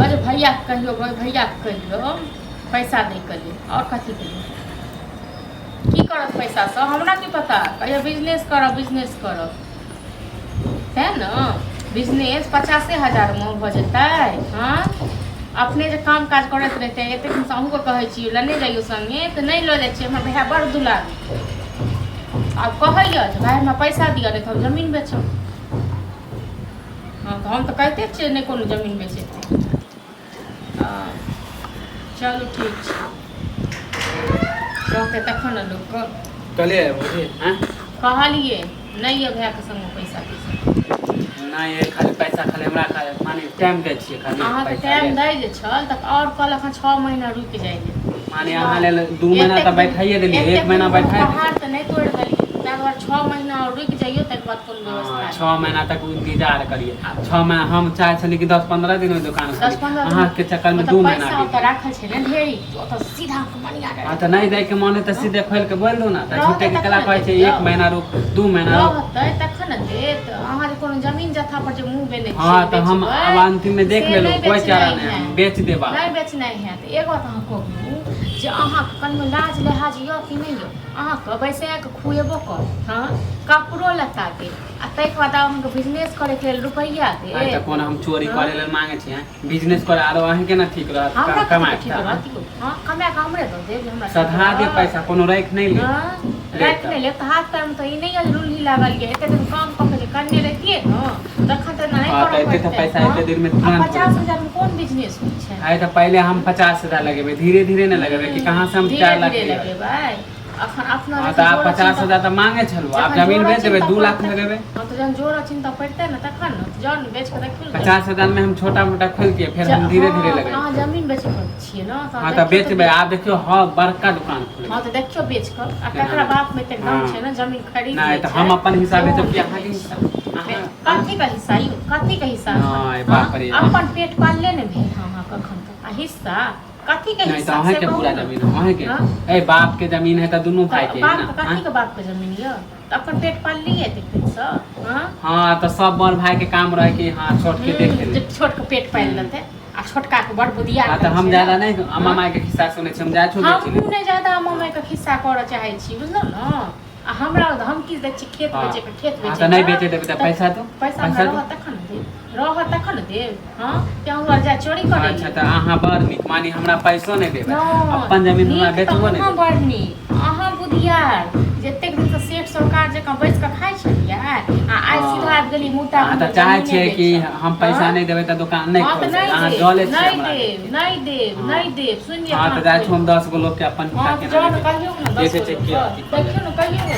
जे भैया कहियो भैया कहियो पैसा नहीं करिए और कथी करिए की करत पैसा से हमरा की पता कहियो बिजनेस करब है ना बिजनेस 50,000 में भ जेतै। हाँ अपने जे काम काज करत रहते एते दिन से अहूँ को कहै छी लने जाइयो संगे तो नहीं लो जाइ छी हमर भैया बड़ दुलार अब कहैया जे भाई हमरा पैसा दिअ नहीं तो हम जमीन बेचब। हाँ तो हम तो कहते छियै नहीं कोनो जमीन बेचे चलो ठीक रहते तखन न लोग कहलिए मुझे हैं कहलिए नहीं है भैया के संग पैसा नहीं ये खाली पैसा खाली हमरा खाली माने टाइम दे छिए खाली अहाँ के टाइम दै जे छल त और कल अखन 6 महीना रुक जाइए माने अहाँ ले 2 महीना त बैठाइए देलिए 1 महीना बैठाइ बाहर त नहीं तोड़ देलिए तब 6 महीना और रुक जाइयो तक बाद कोन व्यवस्था 6 महीना तक इंतजार करिए 6 महीना हम चाहे छली कि 10-15 दिन में दुकान अहाँ के चक्कर में 2 महीना पैसा त राखल छै ने ढेरी त सीधा कंपनी आ हां त नहीं दे के माने त सीधे खोल के बोल दो ना त झूठे के कला कहै छै 1 महीना रुक 2 महीना रुक रहतै तखन देत अहाँ जे कोनो जमीन जथा पर जे मुंह बेने छी हां त हम अब अंतिम में देख लेलो कोई चारा नहीं बेच देबा नहीं बेचना है त एगो बात अहाँ कहू जे अहाँ कनियो लाज लिहाज य कि नहीं य अहाँ के बैसे के खुएबो कर हां कपड़ो लता के आ तै के बाद अहाँ के बिजनेस करे के लेल रुपैया दे आ त कोन हम चोरी करे लेल मांगे छी हैं बिजनेस करे आरो अहीं के ना ठीक रहत कमाए हां कमाए के हमरे दो दे हमरा सधा दे पैसा कोनो राख नहीं ले राख नहीं ले त हाथ पैर में तो ई नहीं है रुल्ही लागल ये एते दिन काम क के करने रहतिए न तखन त नहीं हां त एते पैसा एते दिन में तुरंत 50,000 में कोन बिजनेस होई छै आइ त पहले हम 50,000 लगेबे धीरे धीरे न लगेबे कि कहां से हम 4 लाख लगेबै अखन अपना त आप 50,000 त मांगे छलु आप जमीन बेच देबे 2 लाख लगेबे हां तो जन जोरा चिंता पड़ते न तखन न जन बेच के देखियो 50,000 में हम छोटा मोटा खोल के फिर हम धीरे धीरे लगेबे हां जमीन बेच के छिए न हां त बेचबे आप देखियो हां बड़का दुकान खोले हां तो देखियो बेच के आ ककरा बाप में त दाम छै न जमीन खरीद नहीं त हम अपन हिसाब से कि अहाँ के हिसाब कथी का हिस्सा यौ कथी का हिस्सा नहीं बाप रे अपन पेट पालले ने भेल हां कखन तक आ हिस्सा कथी के नहीं हिस्सा तो के पूरा जमीन है के ए बाप के जमीन है त दोनों भाई के है ना कथी के बाप के जमीन य त अपन पेट पाल लिए तक से हां हां त सब बड़ भाई के काम रहे कि हां छोट के देख ले छोट के पेट पाल लेते आ छोटका के बड़ बुधिया हां त हम ज्यादा नहीं मामा के हिस्सा सुने छी हम जा छोड़ छी हम नहीं ज्यादा मामा के हिस्सा करे चाहे छी बुझलो न आ हमरा हम की दे छी खेत बेचे के खेत बेचे त नहीं बेचे देबे त पैसा तो पैसा रह तखन दे रह तखन दे हां क्या हुआ जा चोरी करे अच्छा त अहाँ बड़ नीक मानी हमरा पैसो नहीं देबे अपन जमीन हमरा बेचबो नहीं हां बड़ नीक अहाँ बुधियार जतेक दिन से सेठ सरकार जका बैस के खाइ छलिए आ आइ सीधा आबि गेली मुटा हां त चाहे छै कि हम पैसा नहीं देबे त दुकान नहीं खोल अहाँ जले छी नहीं देब सुनिए हां त जा हम 10 गो लोग के अपन हां कहियो न 10 देखियो न कहियो